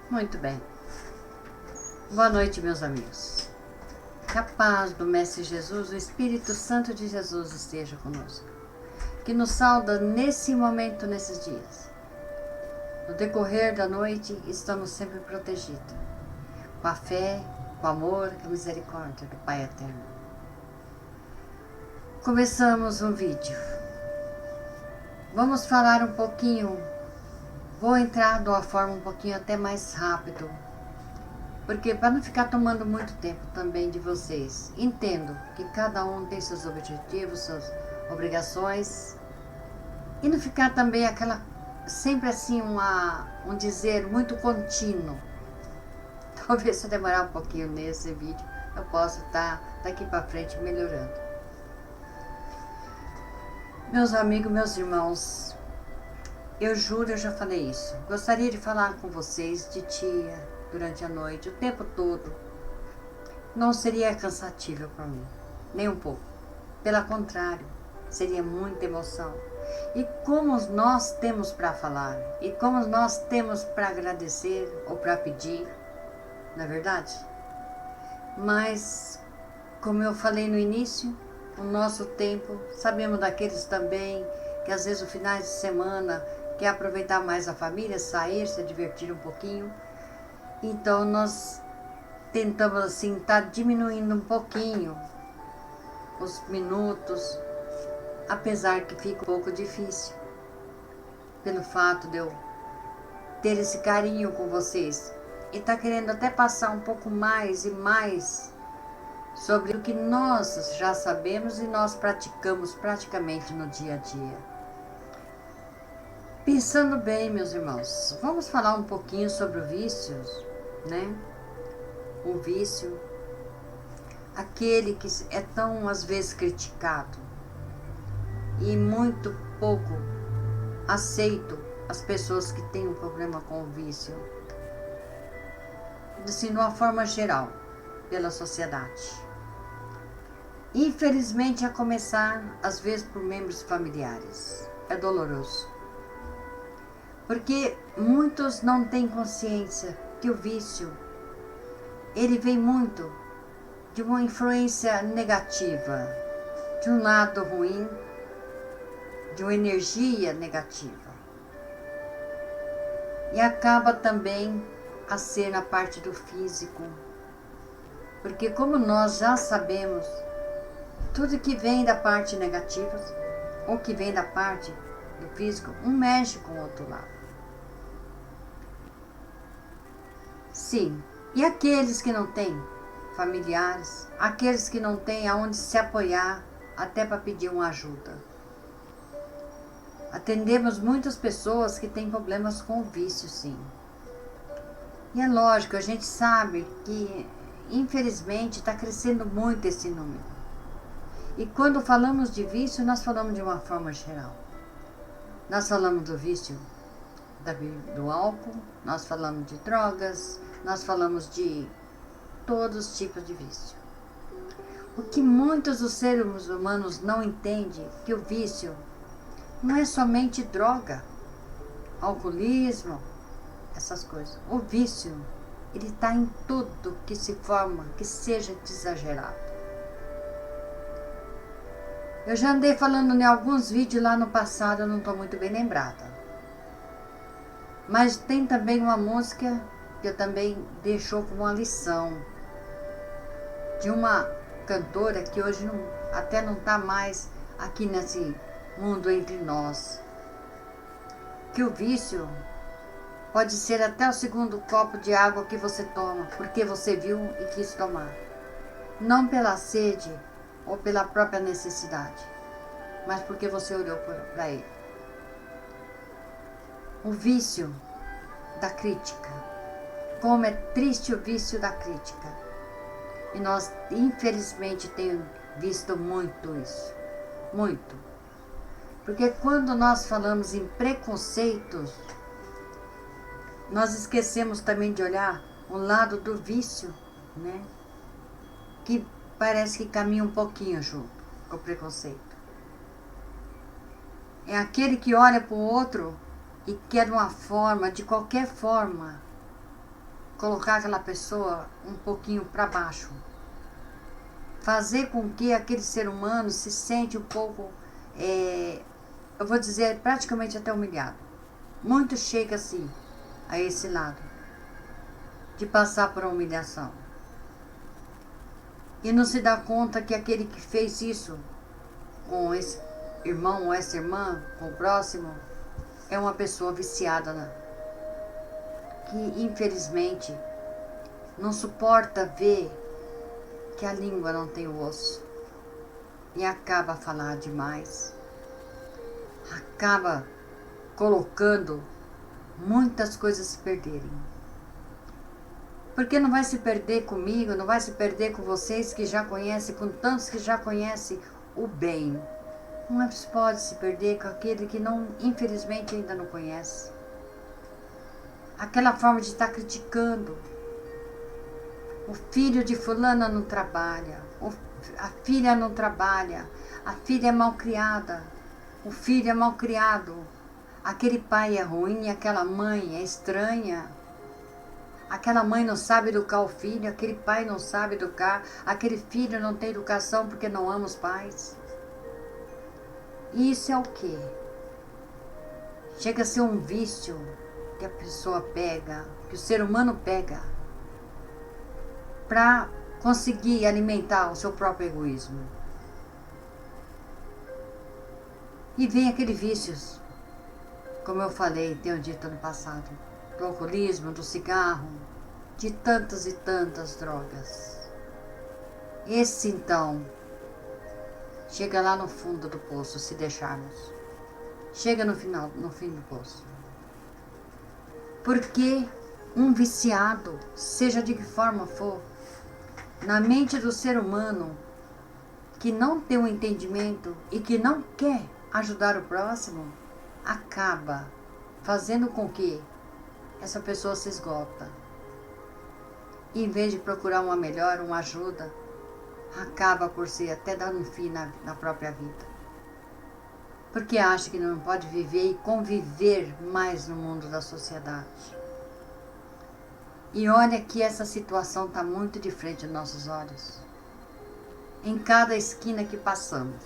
Muito bem. Boa noite, meus amigos. Que a paz do Mestre Jesus, o Espírito Santo de Jesus esteja conosco, que nos salda nesse momento, nesses dias. No decorrer da noite, estamos sempre protegidos, com a fé, com o amor, com a misericórdia do Pai Eterno. Começamos um vídeo. Vamos falar um pouquinho, vou entrar de uma forma um pouquinho até mais rápido, porque para não ficar tomando muito tempo também de vocês, entendo que cada um tem seus objetivos, suas obrigações, e não ficar também aquela, sempre assim, um dizer muito contínuo. Talvez se eu demorar um pouquinho nesse vídeo, eu possa estar daqui para frente melhorando. Meus amigos, meus irmãos, eu juro, eu já falei isso. Gostaria de falar com vocês de tia durante a noite, o tempo todo. Não seria cansativo para mim, nem um pouco. Pelo contrário, seria muita emoção. E como nós temos para falar, e como nós temos para agradecer ou para pedir, não é verdade? Mas, como eu falei no início, o nosso tempo, sabemos daqueles também que às vezes o final de semana quer aproveitar mais a família, sair, se divertir um pouquinho. Então nós tentamos assim, estar diminuindo um pouquinho os minutos, apesar que fica um pouco difícil, pelo fato de eu ter esse carinho com vocês e estar querendo até passar um pouco mais e mais sobre o que nós já sabemos e nós praticamos praticamente no dia a dia. Pensando bem, meus irmãos, vamos falar um pouquinho sobre o vício, né? O vício, aquele que é tão às vezes criticado e muito pouco aceito as pessoas que têm um problema com o vício, assim, de uma forma geral, pela sociedade. Infelizmente, a começar, às vezes, por membros familiares. É doloroso. Porque muitos não têm consciência que o vício, ele vem muito de uma influência negativa, de um lado ruim, de uma energia negativa. E acaba também a ser na parte do físico. Porque como nós já sabemos, tudo que vem da parte negativa, ou que vem da parte do físico, um mexe com o outro lado. Sim, e aqueles que não têm familiares, aqueles que não têm aonde se apoiar, até para pedir uma ajuda. Atendemos muitas pessoas que têm problemas com o vício, sim. E é lógico, a gente sabe que, infelizmente, está crescendo muito esse número. E quando falamos de vício, nós falamos de uma forma geral. Nós falamos do vício do álcool, nós falamos de drogas, nós falamos de todos os tipos de vício. O que muitos dos seres humanos não entendem é que o vício não é somente droga, alcoolismo, essas coisas. O vício, ele está em tudo que se forma, que seja exagerado. Eu já andei falando em alguns vídeos lá no passado, eu não estou muito bem lembrada. Mas tem também uma música que eu também deixou como uma lição, de uma cantora que hoje até não está mais aqui nesse mundo entre nós. Que o vício pode ser até o segundo copo de água que você toma, porque você viu e quis tomar. Não pela sede ou pela própria necessidade, mas porque você olhou para ele. O vício da crítica. Como é triste o vício da crítica. E nós, infelizmente, temos visto muito isso. Muito. Porque quando nós falamos em preconceitos, nós esquecemos também de olhar o lado do vício, né? Que parece que caminha um pouquinho junto com o preconceito. É aquele que olha para o outro e quer de uma forma, de qualquer forma, colocar aquela pessoa um pouquinho para baixo. Fazer com que aquele ser humano se sente um pouco, eu vou dizer, praticamente até humilhado. Muito chega assim, a esse lado, de passar por uma humilhação. E não se dá conta que aquele que fez isso com esse irmão ou essa irmã, com o próximo, é uma pessoa viciada, né? Que infelizmente não suporta ver que a língua não tem o osso e acaba a falar demais, acaba colocando muitas coisas se perderem. Porque não vai se perder comigo, não vai se perder com vocês que já conhecem, com tantos que já conhecem o bem. Não pode se perder com aquele que não, infelizmente ainda não conhece. Aquela forma de estar criticando. O filho de fulana não trabalha, a filha não trabalha, a filha é mal criada, o filho é mal criado, aquele pai é ruim, aquela mãe é estranha, aquela mãe não sabe educar o filho, aquele pai não sabe educar, aquele filho não tem educação porque não ama os pais. Isso é o quê? Chega a ser um vício que a pessoa pega, que o ser humano pega, para conseguir alimentar o seu próprio egoísmo. E vem aquele vícios, como eu falei, tenho dito no passado, do alcoolismo, do cigarro, de tantas e tantas drogas. Esse então chega lá no fundo do poço, se deixarmos. Chega no fim do poço. Porque um viciado, seja de que forma for, na mente do ser humano, que não tem um entendimento e que não quer ajudar o próximo, acaba fazendo com que essa pessoa se esgota. E, em vez de procurar uma melhor, uma ajuda, acaba por ser até dar um fim na própria vida. Porque acha que não pode viver e conviver mais no mundo da sociedade. E olha que essa situação está muito de frente aos nossos olhos. Em cada esquina que passamos,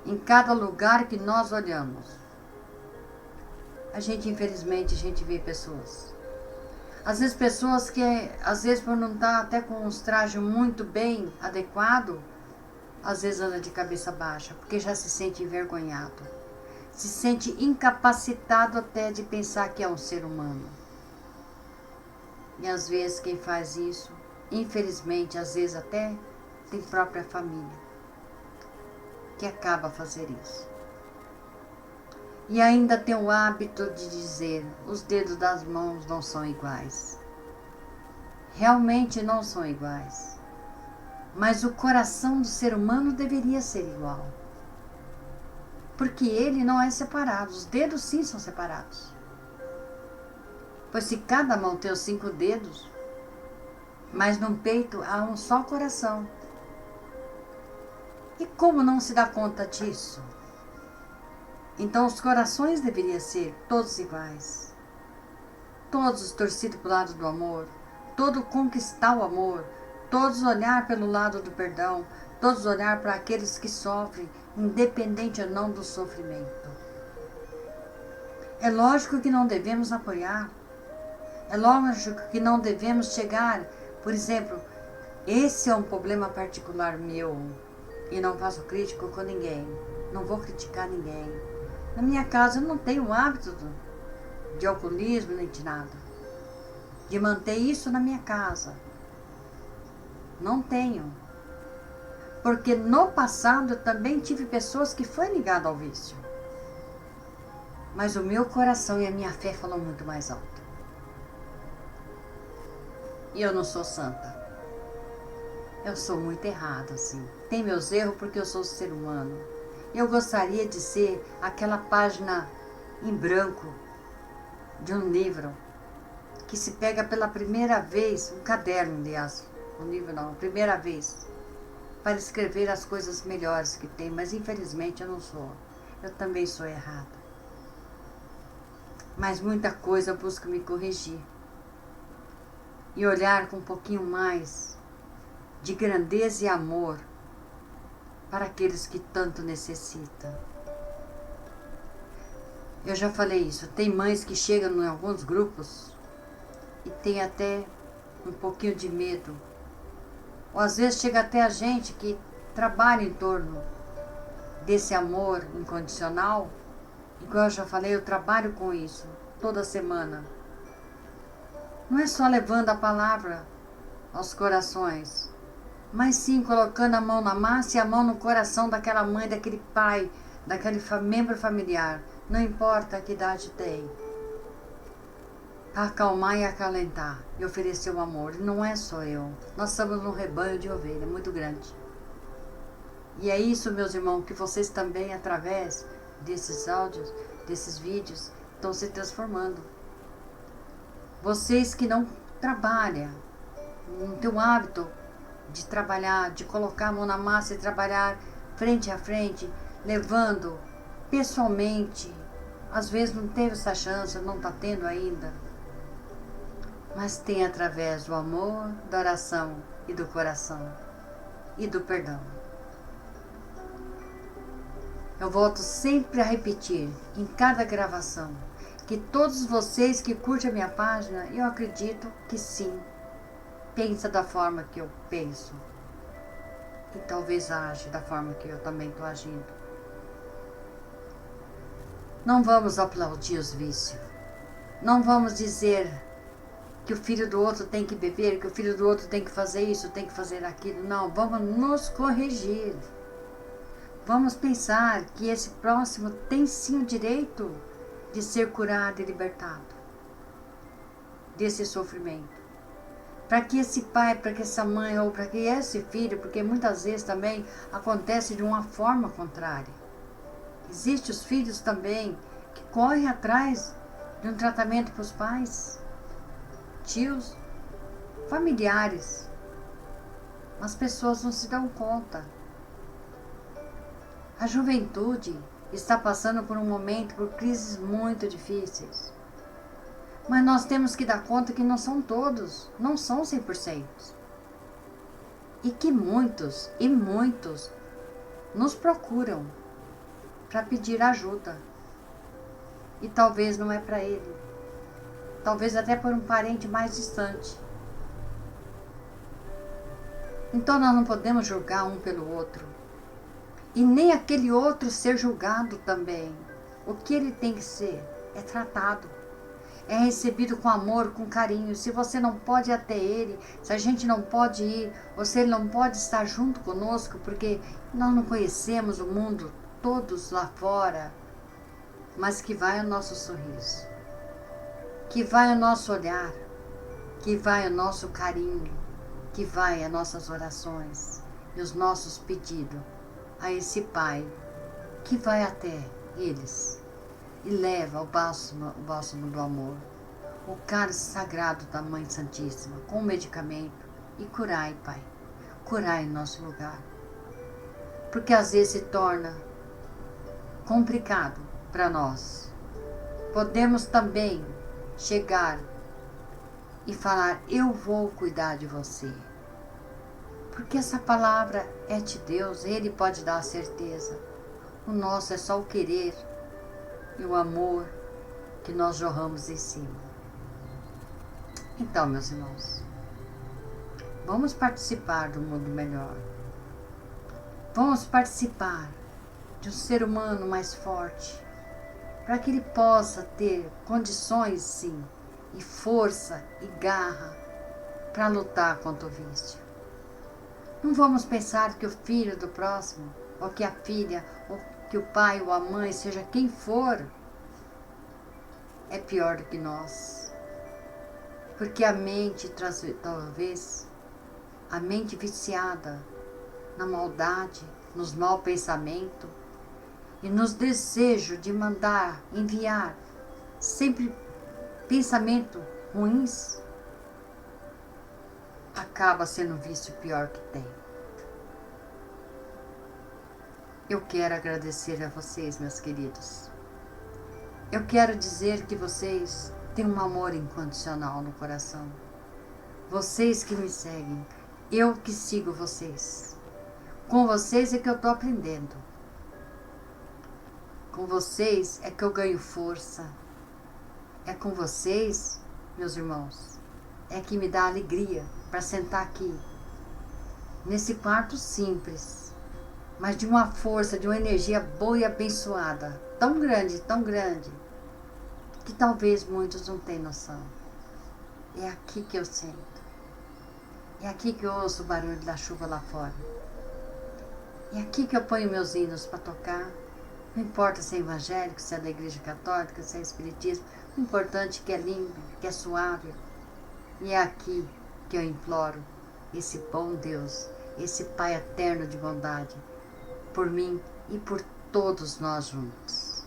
em cada lugar que nós olhamos, infelizmente, a gente vê pessoas. Às vezes pessoas que, às vezes por não estar até com uns trajes muito bem adequados, às vezes anda de cabeça baixa, porque já se sente envergonhado. Se sente incapacitado até de pensar que é um ser humano. E às vezes quem faz isso, infelizmente, às vezes até tem própria família que acaba a fazer isso. E ainda tem o hábito de dizer, os dedos das mãos não são iguais. Realmente não são iguais. Mas o coração do ser humano deveria ser igual. Porque ele não é separado, os dedos sim são separados. Pois se cada mão tem os 5 dedos, mas no peito há um só coração. E como não se dá conta disso? Então os corações deveriam ser todos iguais. Todos torcidos para o lado do amor, todo conquistar o amor, todos olhar pelo lado do perdão, todos olhar para aqueles que sofrem, independente ou não do sofrimento. É lógico que não devemos apoiar. É lógico que não devemos chegar, por exemplo, esse é um problema particular meu e não faço crítico com ninguém, não vou criticar ninguém. Na minha casa eu não tenho hábito de alcoolismo nem de nada, de manter isso na minha casa. Não tenho. Porque no passado eu também tive pessoas que foi ligado ao vício. Mas o meu coração e a minha fé falam muito mais alto. E eu não sou santa. Eu sou muito errada, assim. Tem meus erros porque eu sou ser humano. Eu gostaria de ser aquela página em branco de um livro que se pega pela primeira vez, um caderno, aliás, um livro não, a primeira vez, para escrever as coisas melhores que tem, mas infelizmente eu não sou. Eu também sou errada. Mas muita coisa eu busco me corrigir. e olhar com um pouquinho mais de grandeza e amor para aqueles que tanto necessitam. Eu já falei isso, tem mães que chegam em alguns grupos e tem até um pouquinho de medo. Ou às vezes chega até a gente que trabalha em torno desse amor incondicional. Igual eu já falei, eu trabalho com isso toda semana. Não é só levando a palavra aos corações, mas sim colocando a mão na massa e a mão no coração daquela mãe, daquele pai, daquele membro familiar, não importa que idade tem. Acalmar e acalentar e oferecer o amor. E não é só eu, nós somos um rebanho de ovelha muito grande. E é isso, meus irmãos, que vocês também, através desses áudios, desses vídeos, estão se transformando. Vocês que não trabalham, não têm o hábito de trabalhar, de colocar a mão na massa e trabalhar frente a frente, levando pessoalmente. Às vezes não teve essa chance, não está tendo ainda. Mas tem através do amor, da oração e do coração e do perdão. Eu volto sempre a repetir em cada gravação que todos vocês que curtem a minha página, eu acredito que sim, pensa da forma que eu penso e talvez age da forma que eu também estou agindo. Não vamos aplaudir os vícios. Não vamos dizer que o filho do outro tem que beber, que o filho do outro tem que fazer isso, tem que fazer aquilo. Não, vamos nos corrigir. Vamos pensar que esse próximo tem sim o direito de ser curado e libertado desse sofrimento. Para que esse pai, para que essa mãe ou para que esse filho, porque muitas vezes também acontece de uma forma contrária. Existem os filhos também que correm atrás de um tratamento para os pais, tios, familiares. As pessoas não se dão conta. A juventude está passando por um momento, por crises muito difíceis. Mas nós temos que dar conta que não são todos, não são 100%. E que muitos e muitos nos procuram para pedir ajuda. E talvez não é para ele. Talvez até por um parente mais distante. Então nós não podemos julgar um pelo outro. E nem aquele outro ser julgado também. O que ele tem que ser é tratado. É recebido com amor, com carinho. Se você não pode ir até ele, se a gente não pode ir, ou se ele não pode estar junto conosco, porque nós não conhecemos o mundo todos lá fora, mas que vai o nosso sorriso, que vai o nosso olhar, que vai o nosso carinho, que vai as nossas orações e os nossos pedidos a esse Pai, que vai até eles e leva o bálsamo do amor, o cálice sagrado da Mãe Santíssima, com o medicamento, e curai, Pai, curai em nosso lugar. Porque às vezes se torna complicado para nós. Podemos também chegar e falar, eu vou cuidar de você. Porque essa palavra é de Deus, Ele pode dar a certeza. O nosso é só o querer e o amor que nós jorramos em cima. Então, meus irmãos, vamos participar do mundo melhor. Vamos participar de um ser humano mais forte, para que ele possa ter condições, sim, e força e garra para lutar contra o vício. Não vamos pensar que o filho do próximo, ou que a filha, ou que o pai ou a mãe, seja quem for, é pior do que nós. Porque a mente, talvez, a mente viciada na maldade, nos maus pensamentos e nos desejos de mandar, enviar sempre pensamentos ruins, acaba sendo o vício pior que tem. Eu quero agradecer a vocês, meus queridos. Eu quero dizer que vocês têm um amor incondicional no coração. vocês que me seguem, eu que sigo vocês. Com vocês é que eu estou aprendendo. Com vocês é que eu ganho força. É com vocês, meus irmãos, é que me dá alegria para sentar aqui, nesse quarto simples, mas de uma força, de uma energia boa e abençoada, tão grande, que talvez muitos não tenham noção. É aqui que eu sento. É aqui que eu ouço o barulho da chuva lá fora. É aqui que eu ponho meus hinos para tocar. Não importa se é evangélico, se é da igreja católica, se é espiritismo. O importante é que é limpo, que é suave. E é aqui que eu imploro esse bom Deus, esse Pai eterno de bondade, por mim e por todos nós juntos.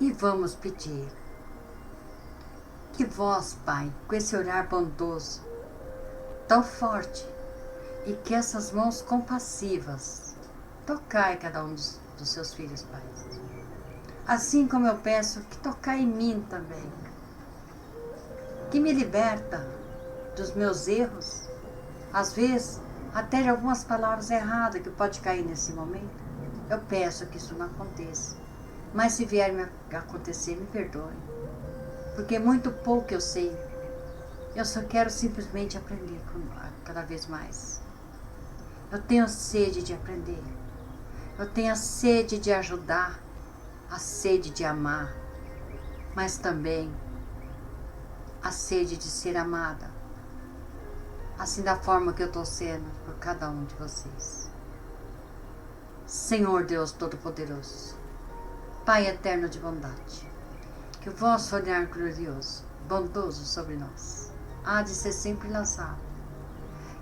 E vamos pedir que vós, Pai, com esse olhar bondoso, tão forte, e que essas mãos compassivas tocai cada um dos seus filhos, Pai. Assim como eu peço que tocai em mim também, que me liberta dos meus erros, às vezes até de algumas palavras erradas que pode cair nesse momento. Eu peço que isso não aconteça, mas se vier me acontecer, me perdoe, porque muito pouco eu sei. Eu só quero simplesmente aprender cada vez mais. Eu tenho sede de aprender. Eu tenho a sede de ajudar, a sede de amar, mas também a sede de ser amada, assim da forma que eu estou sendo por cada um de vocês. Senhor Deus Todo-Poderoso, Pai eterno de bondade, que o vosso olhar glorioso, bondoso sobre nós, há de ser sempre lançado.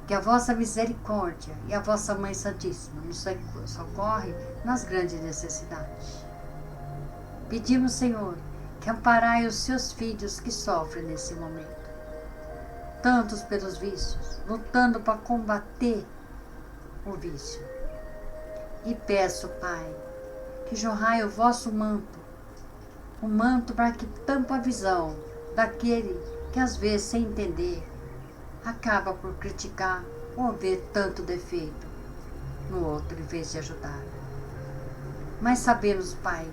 Que a vossa misericórdia e a vossa Mãe Santíssima nos socorre nas grandes necessidades. Pedimos, Senhor, que amparai os seus filhos que sofrem nesse momento, tantos pelos vícios, lutando para combater o vício. E peço, Pai, que jorrai o vosso manto, o manto para que tampa a visão daquele que às vezes, sem entender, acaba por criticar ou ver tanto defeito no outro em vez de ajudar. Mas sabemos, Pai,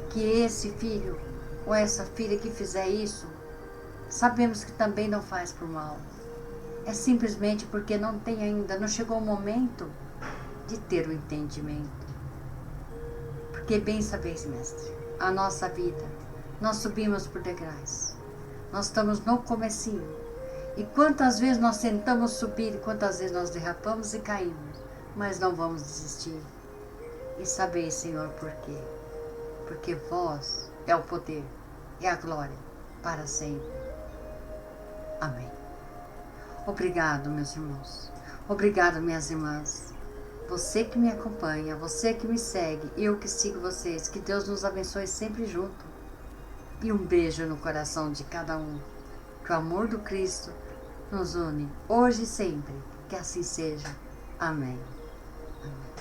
que esse filho ou essa filha que fizer isso, sabemos que também não faz por mal. É simplesmente porque não tem ainda, não chegou o momento de ter o entendimento. Porque bem sabeis, Mestre, a nossa vida, nós subimos por degraus. Nós estamos no comecinho. E quantas vezes nós tentamos subir, e quantas vezes nós derrapamos e caímos, mas não vamos desistir. E sabeis, Senhor, por quê? Porque vós é o poder, é a glória, para sempre. Amém. Obrigado, meus irmãos. Obrigado, minhas irmãs. Você que me acompanha, você que me segue, eu que sigo vocês. Que Deus nos abençoe sempre junto. E um beijo no coração de cada um. Que o amor do Cristo nos une hoje e sempre. Que assim seja. Amém. Amém.